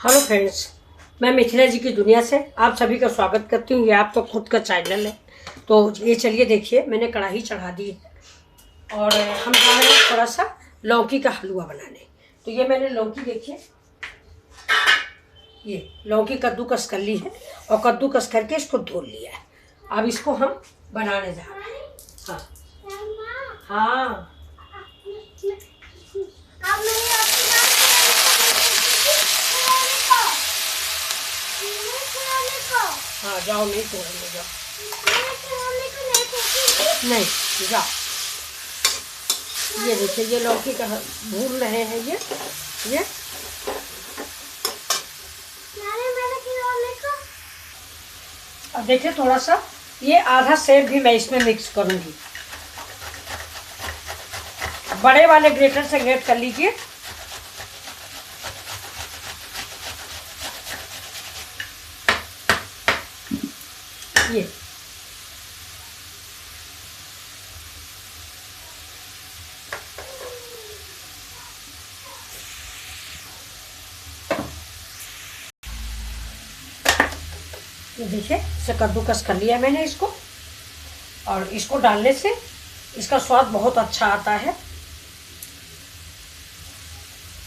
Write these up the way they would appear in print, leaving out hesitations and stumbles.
Hello friends, मैं मिथिला जी की दुनिया से आप सभी का स्वागत करती हूँ। ये आपका खुद का चैनल है। तो ये चलिए देखिए, मैंने कढ़ाई चढ़ा दी है और हम जा रहे हैं थोड़ा सा लौकी का हलवा बनाने। तो ये मैंने लौकी देखिए, ये लौकी कद्दूकस कर ली है और कद्दूकस करके इसको धो लिया है। अब इसको हम बनाने जा रहे हैं। हाँ हाँ जाओ, नहीं तोड़ने जाओ, नहीं जाओ। ये देखिए, ये लौकी का भून रहे हैं। ये अब देखिए, थोड़ा सा ये आधा सेब भी मैं इसमें मिक्स करूंगी। बड़े वाले ग्रेटर से ग्रेट कर लीजिए। ये देखिए, इसे कद्दूकस कर लिया मैंने इसको, और इसको डालने से इसका स्वाद बहुत अच्छा आता है।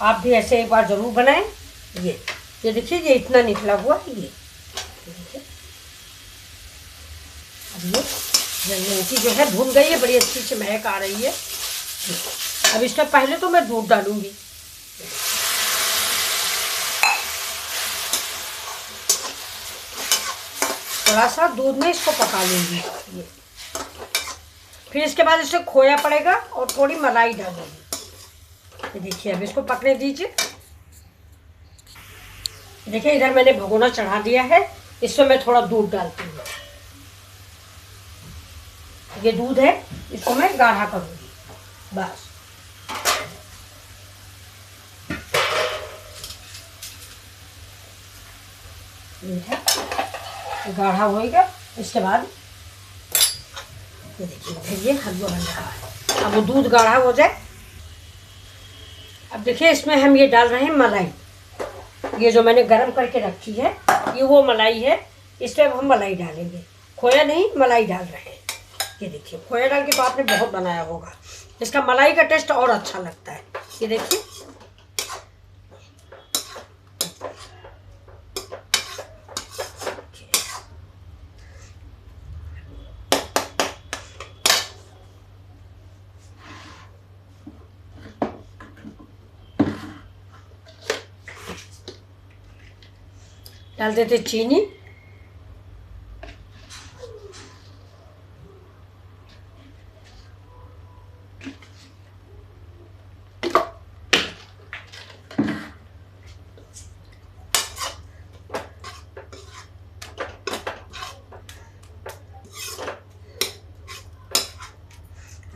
आप भी ऐसे एक बार जरूर बनाएं। ये देखिए, ये इतना निकला हुआ ये देखिए। अब ये लौकी जो है भून गई है, बड़ी अच्छी से महक आ रही है। अब इसमें पहले तो मैं दूध डालूंगी। थोड़ा सा दूध में इसको पका लूंगी। ये फिर इसके बाद इसे खोया पड़ेगा और थोड़ी मलाई डालूंगी। ये देखिए, अब इसको पकने दीजिए। देखिए, इधर मैंने भगोना चढ़ा दिया है। इसमें मैं थोड़ा दूध डालती हूँ। ये दूध है, इसको मैं गाढ़ा करूंगी बस। गाढ़ा होएगा। इसके बाद ये देखिए, ये हलवा बन रहा है। अब वो दूध गाढ़ा हो जाए। अब देखिए, इसमें हम ये डाल रहे हैं मलाई। ये जो मैंने गरम करके रखी है, ये वो मलाई है। इसमें अब हम मलाई डालेंगे। खोया नहीं, मलाई डाल रहे हैं। ये देखिए, खोया डाल के तो आपने बहुत बनाया होगा, इसका मलाई का टेस्ट और अच्छा लगता है। ये देखिए, डाल देते चीनी।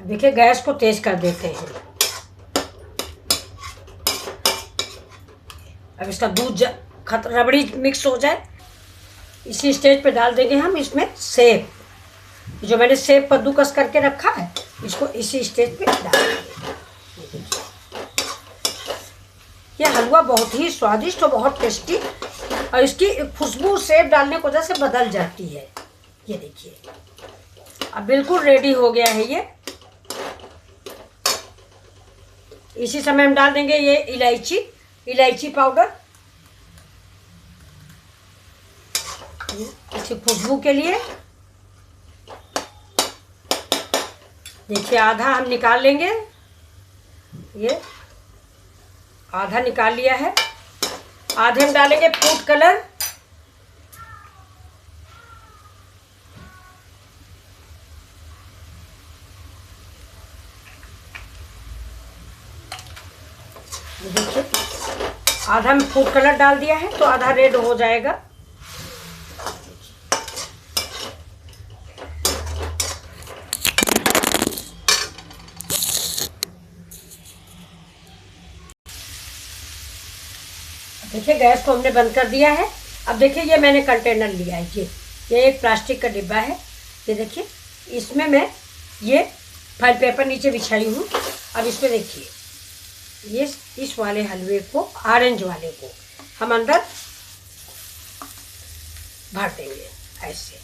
देखिए, गैस को तेज कर देते हैं। अब इसका दूध रबड़ी मिक्स हो जाए, इसी स्टेज पे डाल देंगे हम इसमें सेब। जो मैंने सेब कद्दूकस करके रखा है, इसको इसी स्टेज पे डाल देंगे। ये हलवा बहुत ही स्वादिष्ट और बहुत टेस्टी, और इसकी खुशबू सेब डालने की वजह से बदल जाती है। ये देखिए, अब बिल्कुल रेडी हो गया है ये। इसी समय हम डाल देंगे ये इलायची पाउडर, इसकी खुशबू के लिए। देखिए, आधा हम निकाल लेंगे। ये आधा निकाल लिया है। आधे हम डालेंगे फूड कलर। देखिए, आधा में फूड कलर डाल दिया है, तो आधा रेड हो जाएगा। देखिए, गैस को हमने बंद कर दिया है। अब देखिए, ये मैंने कंटेनर लिया है। ये एक प्लास्टिक का डिब्बा है। ये देखिए, इसमें मैं ये फॉइल पेपर नीचे बिछाई हूँ। अब इसमें देखिए, ये इस वाले हलवे को, ऑरेंज वाले को हम अंदर भर देंगे ऐसे।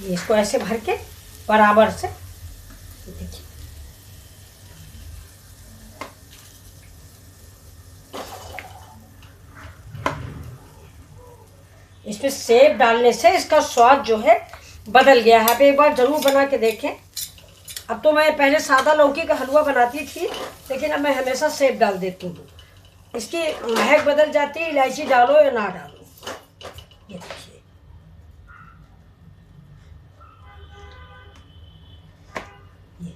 ये इसको ऐसे भर के बराबर से देखिए। इसमें सेब डालने से इसका स्वाद जो है बदल गया है। आप एक बार जरूर बना के देखें। अब तो मैं पहले सादा लौकी का हलवा बनाती थी, लेकिन अब मैं हमेशा सेब डाल देती हूँ। इसकी महक बदल जाती है, इलायची डालो या ना डालो। ये देखिए, ये।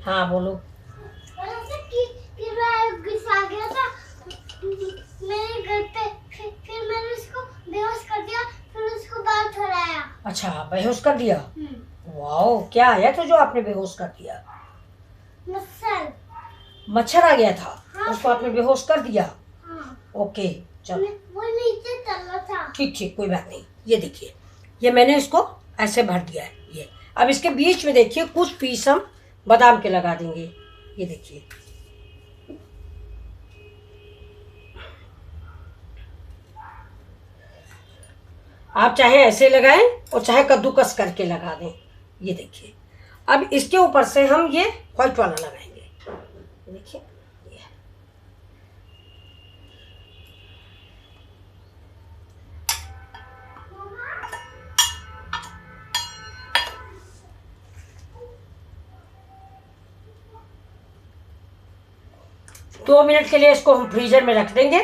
हाँ बोलो। आ गया था मेरे घर पे, फिर मैंने उसको बेहोश कर दिया, फिर उसको बाहर ठहराया। अच्छा, बेहोश कर दिया। वाओ, क्या आया था जो आपने बेहोश कर दिया? मच्छर। मच्छर आ गया था। हाँ। उसको आपने बेहोश कर दिया। हाँ। ओके चलो, वो नीचे चला था। ठीक ठीक, कोई बात नहीं। ये देखिए, ये मैंने इसको ऐसे भर दिया है। ये अब इसके बीच में देखिए कुछ पीस हम बादाम के लगा देंगे। ये देखिए, आप चाहे ऐसे लगाएं और चाहे कद्दूकस करके लगा दें। ये देखिए, अब इसके ऊपर से हम ये व्हाइट वाला लगाएंगे। देखिए, ये 2 मिनट के लिए इसको हम फ्रीजर में रख देंगे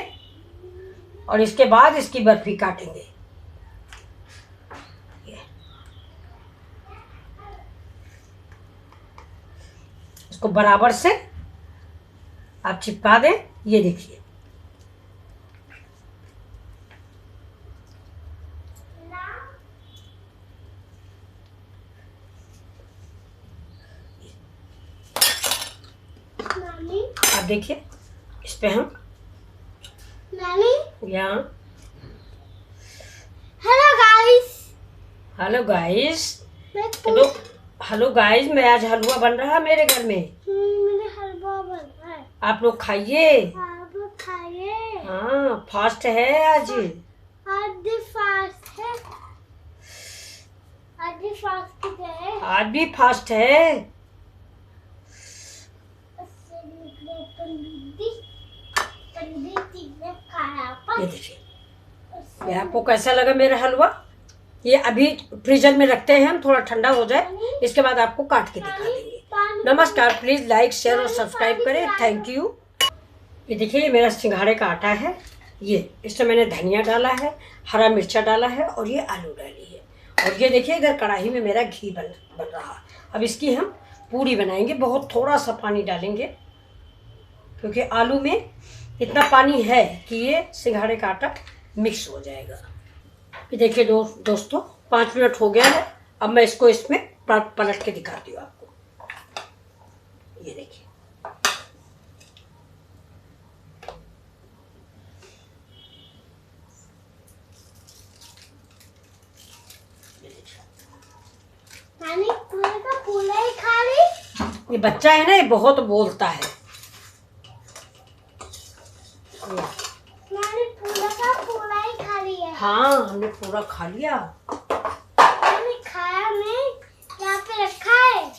और इसके बाद इसकी बर्फी काटेंगे। इसको बराबर से आप चिपका दें। ये देखिए, आप देखिए, इस पे हम यहाँ हेलो गाइस, हेलो गाइस, मैं आज हलवा बन रहा है मेरे घर में। मेरे हलवा बन रहा है, आप लोग खाइए। आप लोग खाइए। हाँ, फास्ट है आज। आज फास्ट है, आज फास्ट है, आज भी फास्ट है। ये देखिए, ये आपको कैसा लगा मेरा हलवा? ये अभी फ्रीजर में रखते हैं हम, थोड़ा ठंडा हो जाए, इसके बाद आपको काट के दिखा देंगे। नमस्कार, प्लीज लाइक शेयर और सब्सक्राइब करें। Thank you. ये देखिए, ये मेरा सिंघाड़े का आटा है। ये इसमें मैंने धनिया डाला है, हरा मिर्चा डाला है और ये आलू डाली है। और ये देखिए, इधर कढ़ाई में मेरा घी बन रहा। अब इसकी हम पूरी बनाएंगे। बहुत थोड़ा सा पानी डालेंगे क्योंकि आलू में इतना पानी है कि ये सिंघाड़े का आटा मिक्स हो जाएगा। ये देखिए दोस्तों, 5 मिनट हो गया है। अब मैं इसको इसमें पलट के दिखाती हूँ आपको। ये देखिए, फूला ही खा ली। ये बच्चा है ना, ये बहुत बोलता है। फूला ही खा लिया। हाँ, हमने पूरा खा लिया। मैंने खाया नहीं, यहाँ पे रखा है।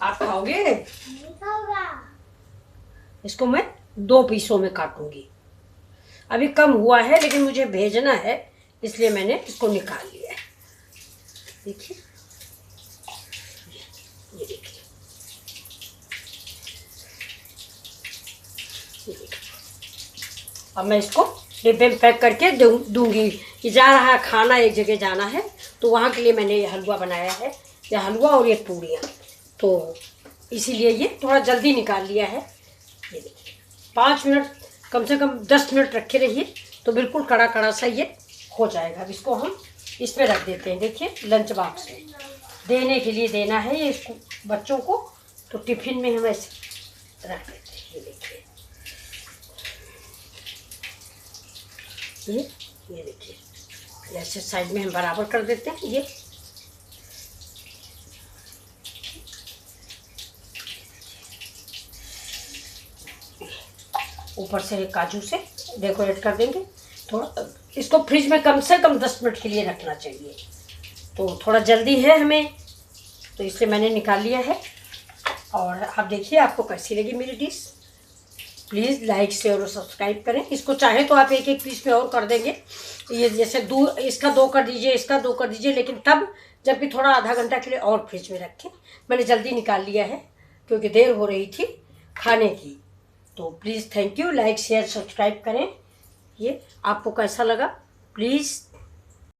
आप खाओगे? नहीं खाऊंगा। इसको मैं 2 पीसों में काटूंगी। अभी कम हुआ है लेकिन मुझे भेजना है, इसलिए मैंने इसको निकाल लिया है। देखिए, ये देखिए, ये देखिए। अब मैं इसको डिब्बे में पैक करके दूंगी। ये जा रहा है खाना, एक जगह जाना है, तो वहाँ के लिए मैंने ये हलवा बनाया है। ये हलवा और ये पूरियाँ, तो इसीलिए ये थोड़ा जल्दी निकाल लिया है। ये देखिए, 5 मिनट, कम से कम 10 मिनट रखे रहिए तो बिल्कुल कड़ा कड़ा सा ये हो जाएगा। अब इसको हम इसमें रख देते हैं। देखिए, लंच बॉक्स में देने के लिए देना है ये इसको बच्चों को, तो टिफिन में हम ऐसे रख देते हैं। ये देखिए, ये देखिए, ऐसे साइड में हम बराबर कर देते हैं। ये ऊपर से काजू से डेकोरेट कर देंगे। थोड़ा इसको फ्रिज में कम से कम 10 मिनट के लिए रखना चाहिए। तो थोड़ा जल्दी है हमें, तो इसलिए मैंने निकाल लिया है। और आप देखिए आपको कैसी लगी मेरी डिश। प्लीज़ लाइक शेयर और सब्सक्राइब करें। इसको चाहे तो आप एक एक पीस में और कर देंगे, ये जैसे इसका 2 कर दीजिए, इसका 2 कर दीजिए, लेकिन तब जब भी थोड़ा आधा घंटा के लिए और फ्रिज में रखें। मैंने जल्दी निकाल लिया है क्योंकि देर हो रही थी खाने की। तो please thank you, like share subscribe करें। ये आपको कैसा लगा प्लीज़